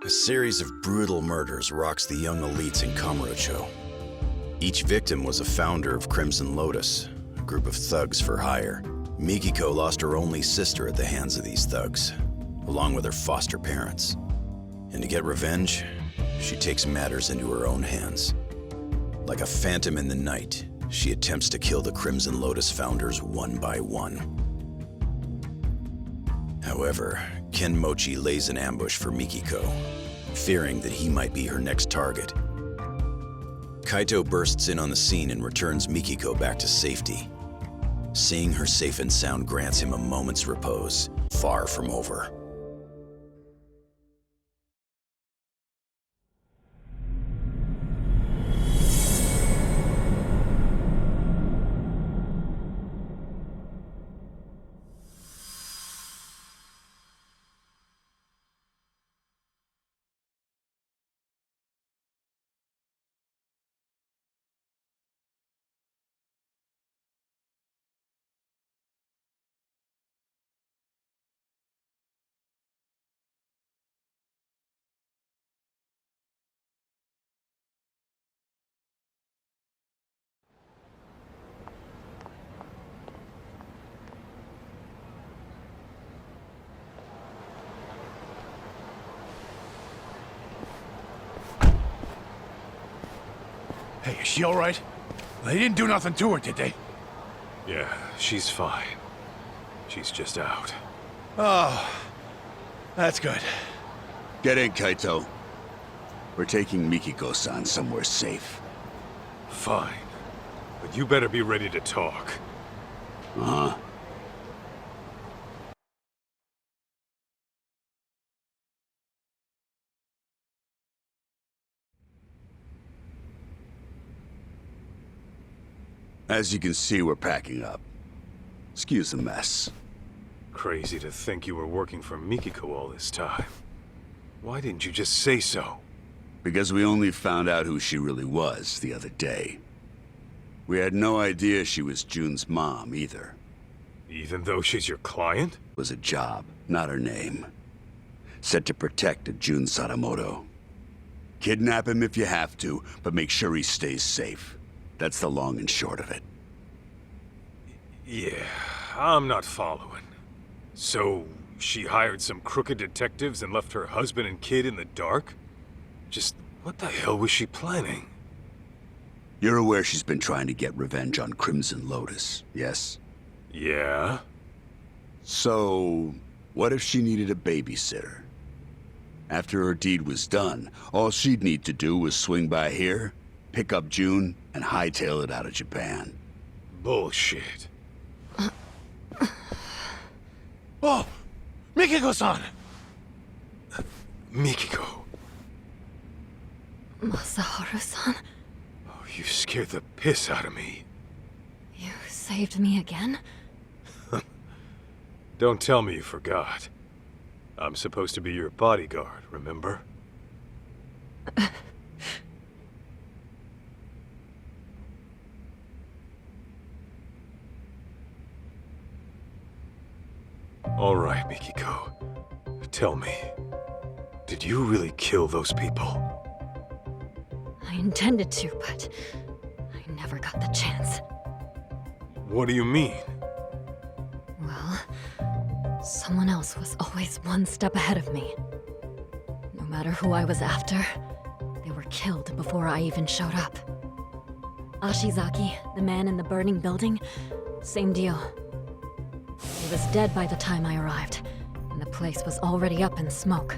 A series of brutal murders rocks the young elites in Kamurocho. Each victim was a founder of Crimson Lotus, a group of thugs for hire. Mikiko lost her only sister at the hands of these thugs, along with her foster parents. And to get revenge, she takes matters into her own hands. Like a phantom in the night, she attempts to kill the Crimson Lotus founders one by one. However, Ken Mochi lays an ambush for Mikiko, fearing that he might be her next target. Kaito bursts in on the scene and returns Mikiko back to safety. Seeing her safe and sound grants him a moment's repose, far from over. Hey, is she all right? They didn't do nothing to her, did they? Yeah, she's fine. She's just out. Oh, that's good. Get in, Kaito. We're taking Mikiko-san somewhere safe. Fine. But you better be ready to talk. Uh-huh. As you can see, we're packing up. Excuse the mess. Crazy to think you were working for Mikiko all this time. Why didn't you just say so? Because we only found out who she really was the other day. We had no idea she was June's mom, either. Even though she's your client? It was a job, not her name. Set to protect a Jun Sadamoto. Kidnap him if you have to, but make sure he stays safe. That's the long and short of it. Yeah, I'm not following. So, she hired some crooked detectives and left her husband and kid in the dark? Just what the hell was she planning? You're aware she's been trying to get revenge on Crimson Lotus, yes? Yeah? So, what if she needed a babysitter? After her deed was done, all she'd need to do was swing by here, pick up June, and hightail it out of Japan. Bullshit. Oh, Mikiko-san! Mikiko. Masaharu-san, Oh, you scared the piss out of me. you saved me again? Don't tell me you forgot. I'm supposed to be your bodyguard, remember? All right, Mikiko. Tell me, did you really kill those people? I intended to, but I never got the chance. What do you mean? Well, someone else was always one step ahead of me. No matter who I was after, they were killed before I even showed up. Ashizaki, the man in the burning building, same deal. He was dead by the time I arrived, and the place was already up in smoke.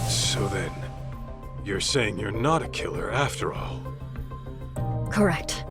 So then, you're saying you're not a killer after all? Correct.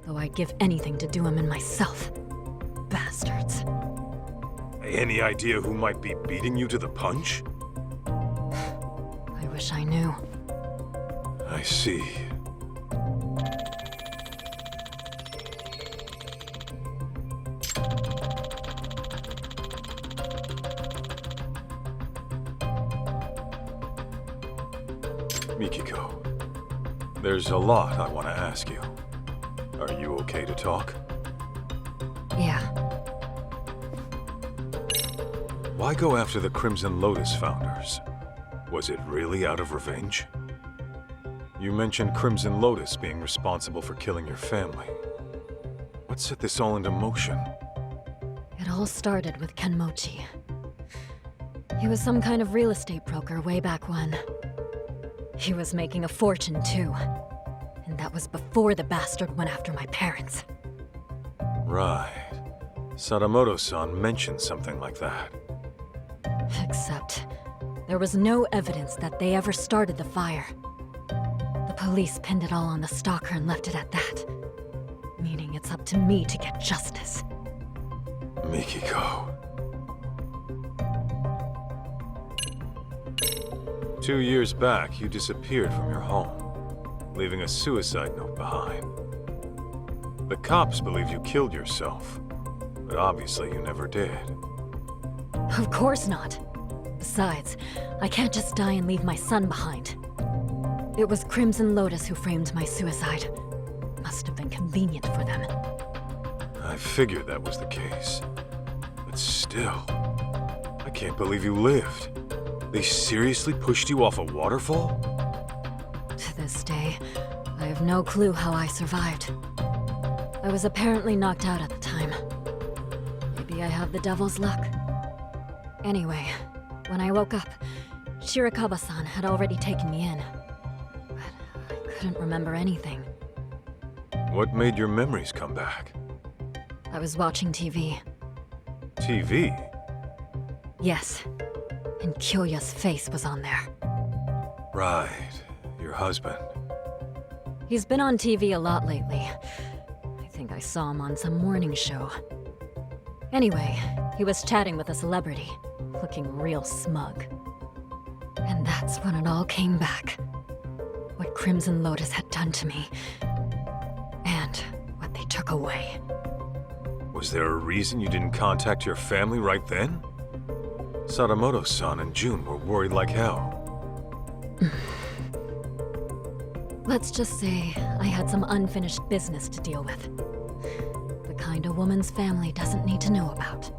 though I'd give anything to do him in myself. Bastards. Any idea who might be beating you to the punch? I wish I knew. I see. Mikiko, there's a lot I want to ask you. Are you okay to talk? Yeah. Why go after the Crimson Lotus founders? Was it really out of revenge? You mentioned Crimson Lotus being responsible for killing your family. What set this all into motion? It all started with Kenmochi. He was some kind of real estate broker way back when. He was making a fortune, too. And that was before the bastard went after my parents. Right. Sadamoto-san mentioned something like that. Except, there was no evidence that they ever started the fire. The police pinned it all on the stalker and left it at that. Meaning it's up to me to get justice. Mikiko. 2 years back, you disappeared from your home, leaving a suicide note behind. The cops believe you killed yourself, but obviously you never did. Of course not. Besides, I can't just die and leave my son behind. It was Crimson Lotus who framed my suicide. Must have been convenient for them. I figured that was the case. But still, I can't believe you lived. They seriously pushed you off a waterfall? To this day, I have no clue how I survived. I was apparently knocked out at the time. Maybe I have the devil's luck. Anyway, when I woke up, Shirakawa-san had already taken me in. But I couldn't remember anything. What made your memories come back? I was watching TV. TV? Yes. And Kyoya's face was on there. Right. Your husband. He's been on TV a lot lately. I think I saw him on some morning show. Anyway, he was chatting with a celebrity, looking real smug. And that's when it all came back. What Crimson Lotus had done to me. And what they took away. Was there a reason you didn't contact your family right then? Sadamoto-san and June were worried like hell. Let's just say I had some unfinished business to deal with. The kind a woman's family doesn't need to know about.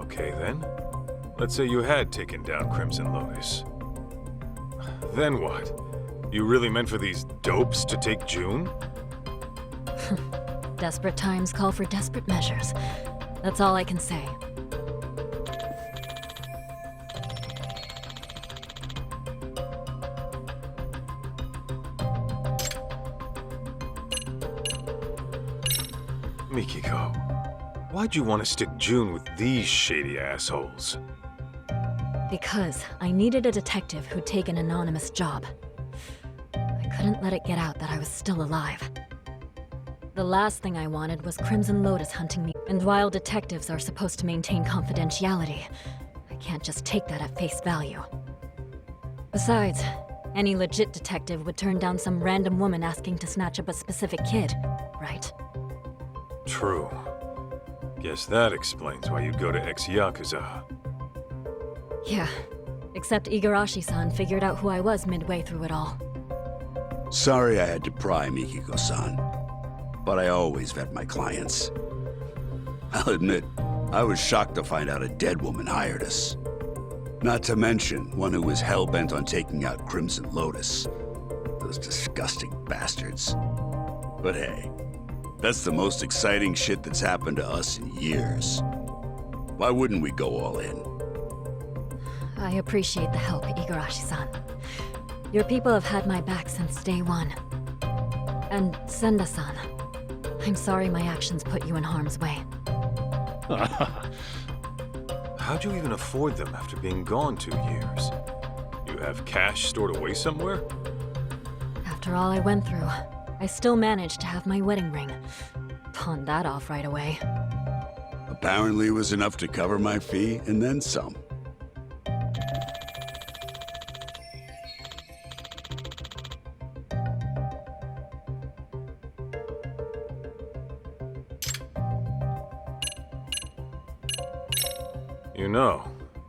Okay then. Let's say you had taken down Crimson Lotus. Then what? You really meant for these dopes to take June? Desperate times call for desperate measures. That's all I can say. Mikiko, why'd you want to stick June with these shady assholes? Because I needed a detective who'd take an anonymous job. I couldn't let it get out that I was still alive. The last thing I wanted was Crimson Lotus hunting me, and while detectives are supposed to maintain confidentiality, I can't just take that at face value. Besides, any legit detective would turn down some random woman asking to snatch up a specific kid, right? True. Guess that explains why you'd go to ex-Yakuza. Yeah, except Igarashi-san figured out who I was midway through it all. Sorry I had to pry, Mikiko-san. But I always vet my clients. I'll admit, I was shocked to find out a dead woman hired us. Not to mention, one who was hell-bent on taking out Crimson Lotus. Those disgusting bastards. But hey, that's the most exciting shit that's happened to us in years. Why wouldn't we go all in? I appreciate the help, Igarashi-san. Your people have had my back since day one. And Senda-san, I'm sorry my actions put you in harm's way. How'd you even afford them after being gone 2 years? You have cash stored away somewhere? After all I went through, I still managed to have my wedding ring. Pawned that off right away. Apparently it was enough to cover my fee and then some. You know,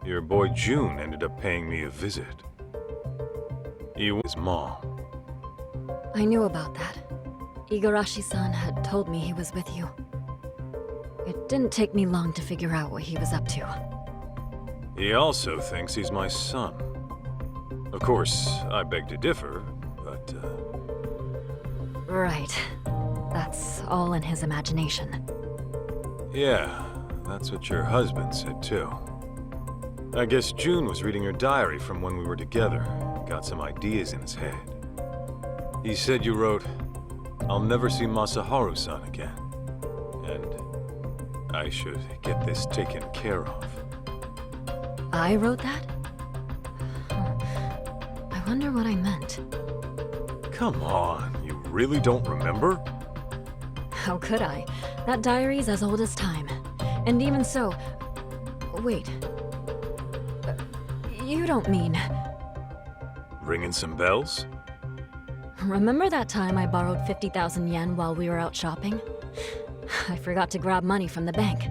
your boy June ended up paying me a visit. He was mom. I knew about that. Igarashi-san had told me he was with you. It didn't take me long to figure out what he was up to. He also thinks he's my son. Of course, I beg to differ, but, Right. That's all in his imagination. yeah, that's what your husband said too. I guess June was reading your diary from when we were together, got some ideas in his head. He said you wrote, "I'll never see Masaharu-san again," and I should get this taken care of. I wrote that? I wonder what I meant. Come on, you really don't remember? How could I? That diary's as old as time. And even so... Wait. You don't mean... Ringing some bells? Remember that time I borrowed 50,000 yen while we were out shopping? I forgot to grab money from the bank.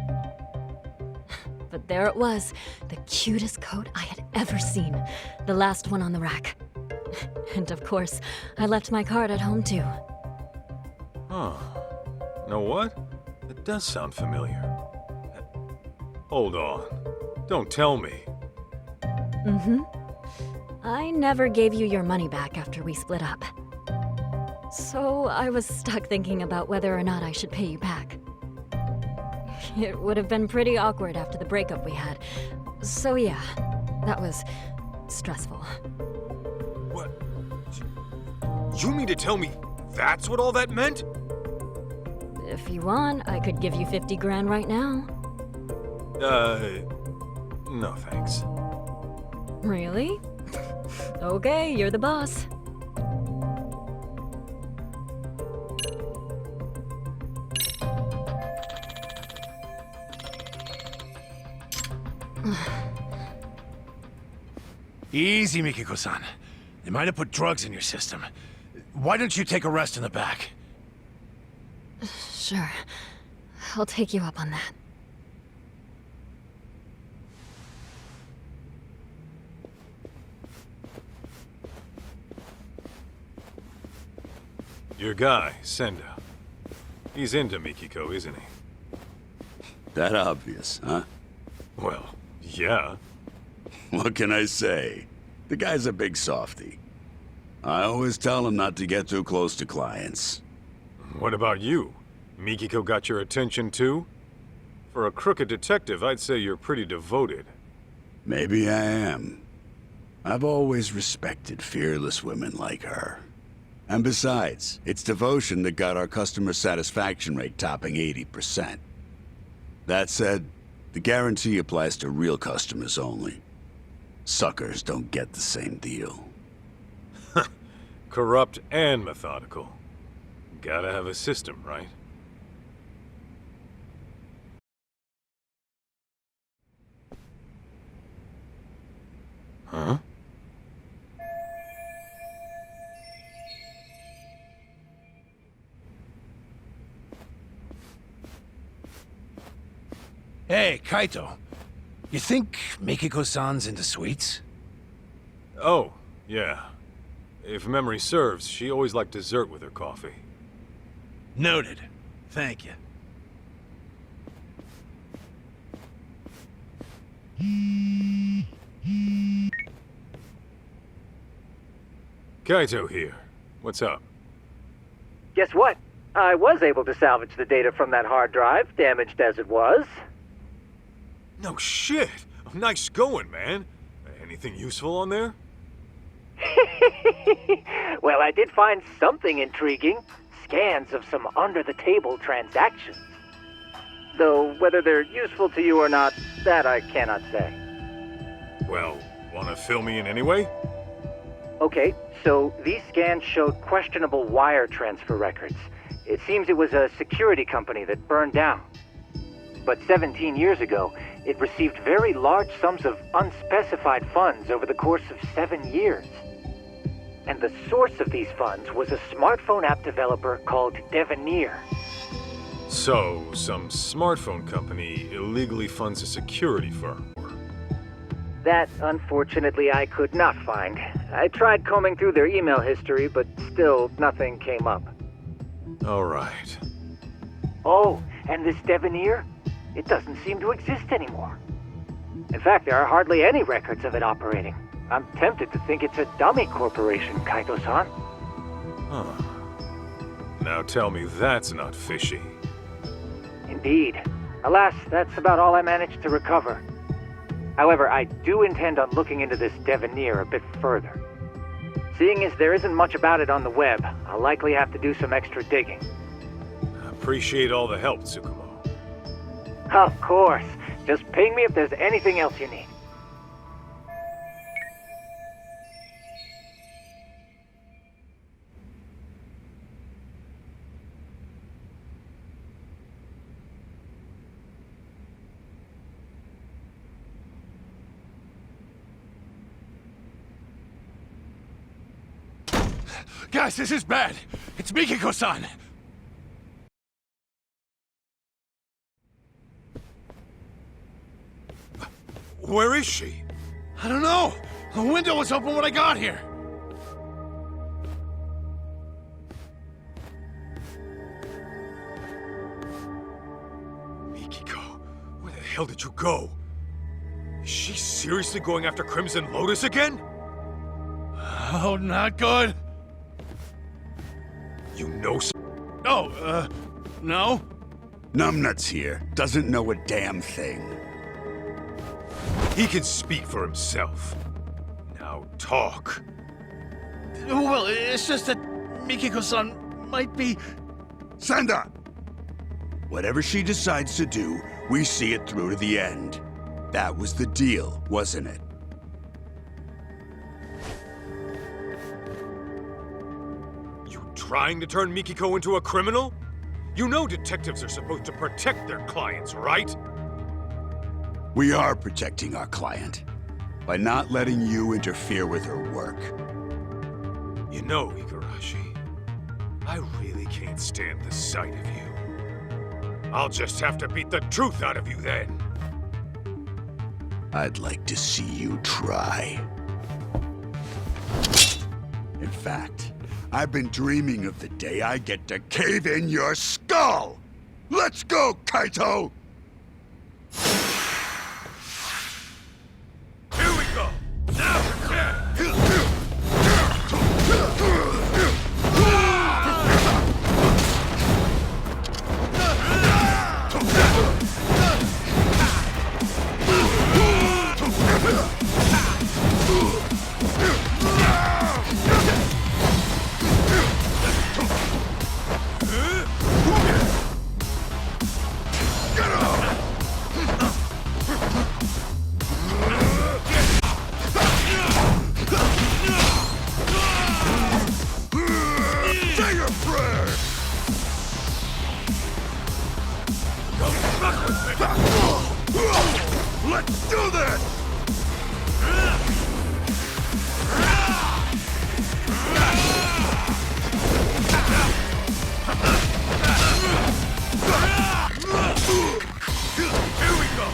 But there it was, the cutest coat I had ever seen. The last one on the rack. And of course, I left my card at home too. Huh. Know what? It does sound familiar. Hold on. Don't tell me. Mm-hmm. I never gave you your money back after we split up. So I was stuck thinking about whether or not I should pay you back. It would have been pretty awkward after the breakup we had. So yeah, that was stressful. What? You mean to tell me that's what all that meant? If you want, I could give you 50 grand right now. No thanks. Really? Okay, you're the boss. Easy, Mikiko-san. They might have put drugs in your system. Why don't you take a rest in the back? Sure. I'll take you up on that. Your guy, Senda. He's into Mikiko, isn't he? That obvious, huh? Well, yeah. What can I say? The guy's a big softy. I always tell him not to get too close to clients. What about you? Mikiko got your attention too? For a crooked detective, I'd say you're pretty devoted. Maybe I am. I've always respected fearless women like her. And besides, it's devotion that got our customer satisfaction rate topping 80%. That said, the guarantee applies to real customers only. Suckers don't get the same deal. Corrupt and methodical. Gotta have a system, right? Huh? Hey, Kaito. You think Mikiko-san's into sweets? Oh, yeah. If memory serves, she always liked dessert with her coffee. Noted. Thank you. Kaito here. What's up? Guess what? I was able to salvage the data from that hard drive, damaged as it was. No shit! Nice going, man. Anything useful on there? Well, I did find something intriguing. Scans of some under-the-table transactions. Though whether they're useful to you or not, that I cannot say. Well, wanna fill me in anyway? Okay, So, these scans showed questionable wire transfer records. It seems it was a security company that burned down. But 17 years ago, it received very large sums of unspecified funds over the course of 7 years. And the source of these funds was a smartphone app developer called Devenir. So, some smartphone company illegally funds a security firm. That, unfortunately, I could not find. I tried combing through their email history, but still nothing came up. All right. Oh, and this Devenir? It doesn't seem to exist anymore. In fact, there are hardly any records of it operating. I'm tempted to think it's a dummy corporation, Kaito-san. Huh. Now tell me that's not fishy. Indeed. Alas, that's about all I managed to recover. However, I do intend on looking into this Devenir a bit further. Seeing as there isn't much about it on the web, I'll likely have to do some extra digging. Appreciate all the help, Tsukumo. Of course. Just ping me if there's anything else you need. Guys, this is bad. It's Mikiko-san. Where is she? I don't know. The window was open when I got here. Mikiko, where the hell did you go? Is she seriously going after Crimson Lotus again? Oh, not good. You know Oh, no? Numbnuts here. Doesn't know a damn thing. he can speak for himself. Now talk. Well, it's just that Mikiko-san might be... Senda! Whatever she decides to do, we see it through to the end. That was the deal, wasn't it? You trying to turn Mikiko into a criminal? You know detectives are supposed to protect their clients, right? We are protecting our client by not letting you interfere with her work. You know, Igarashi, I really can't stand the sight of you. I'll just have to beat the truth out of you then. I'd like to see you try. In fact, I've been dreaming of the day I get to cave in your skull! Let's go, Kaito! Here we go! Now! Say your prayer! Let's do this! Here we go!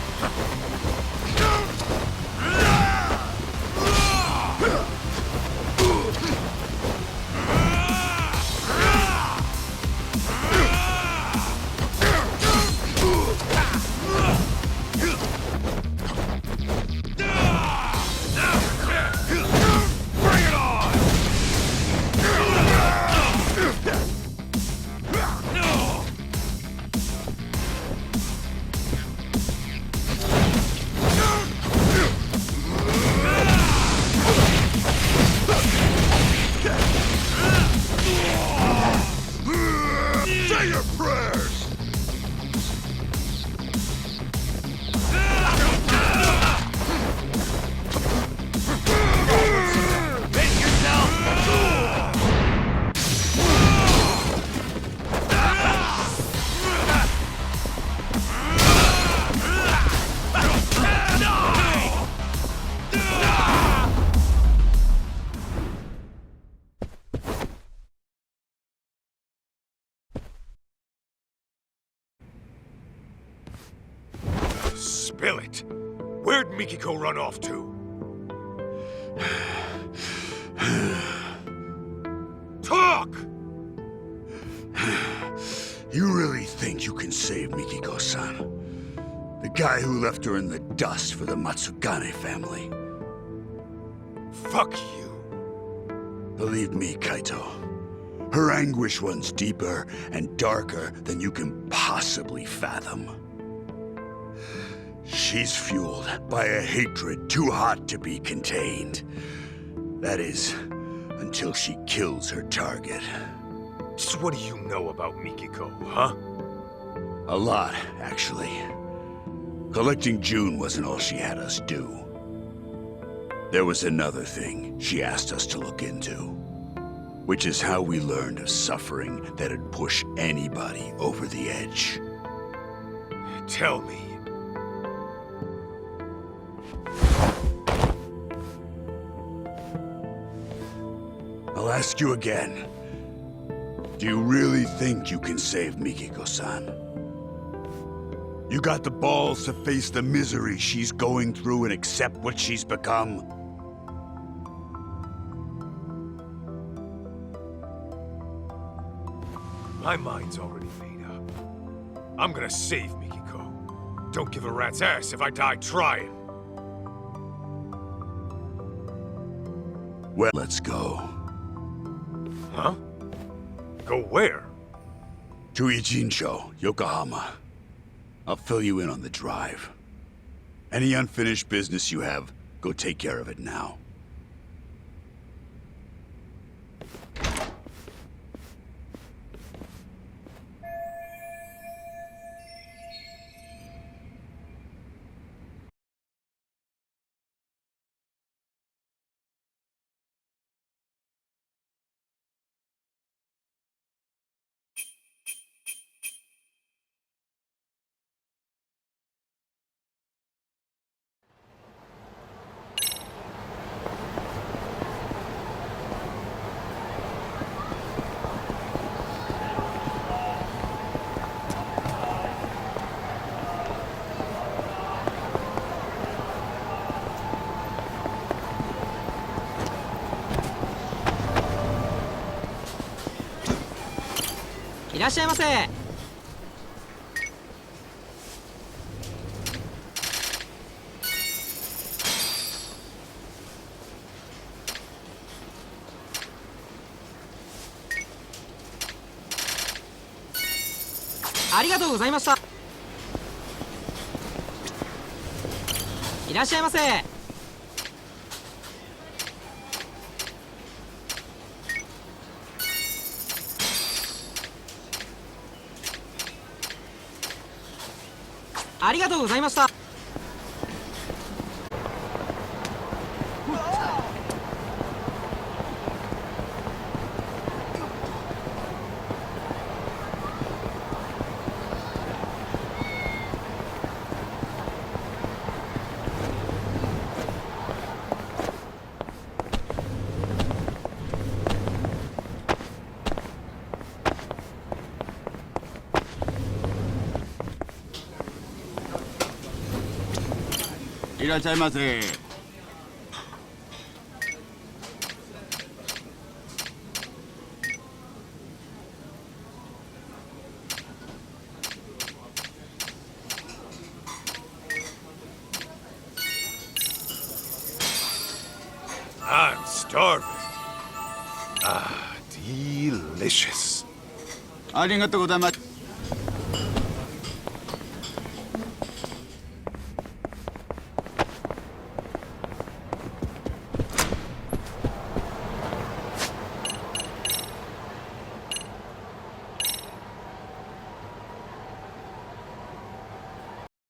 Spill it. Where'd Mikiko run off to? Talk! You really think you can save Mikiko-san? The guy who left her in the dust for the Matsugane family. Fuck you. Believe me, Kaito. Her anguish runs deeper and darker than you can possibly fathom. She's fueled by a hatred too hot to be contained. That is, until she kills her target. Just what do you know about Mikiko, huh? A lot, actually. Collecting June wasn't all she had us do. There was another thing she asked us to look into, which is how we learned of suffering that'd push anybody over the edge. Tell me. I'll ask you again. Do you really think you can save Mikiko-san? You got the balls to face the misery she's going through and accept what she's become? My mind's already made up. I'm gonna save Mikiko. Don't give a rat's ass if I die trying. Well, let's go. Huh? Go where? To Ijincho, Yokohama. I'll fill you in on the drive. Any unfinished business you have, go take care of it now.いらっしゃいませ。ありがとうございました。いらっしゃいませ。ありがとうございました。いらっしゃいませ。I'm starving. Ah, delicious. ありがとうございます。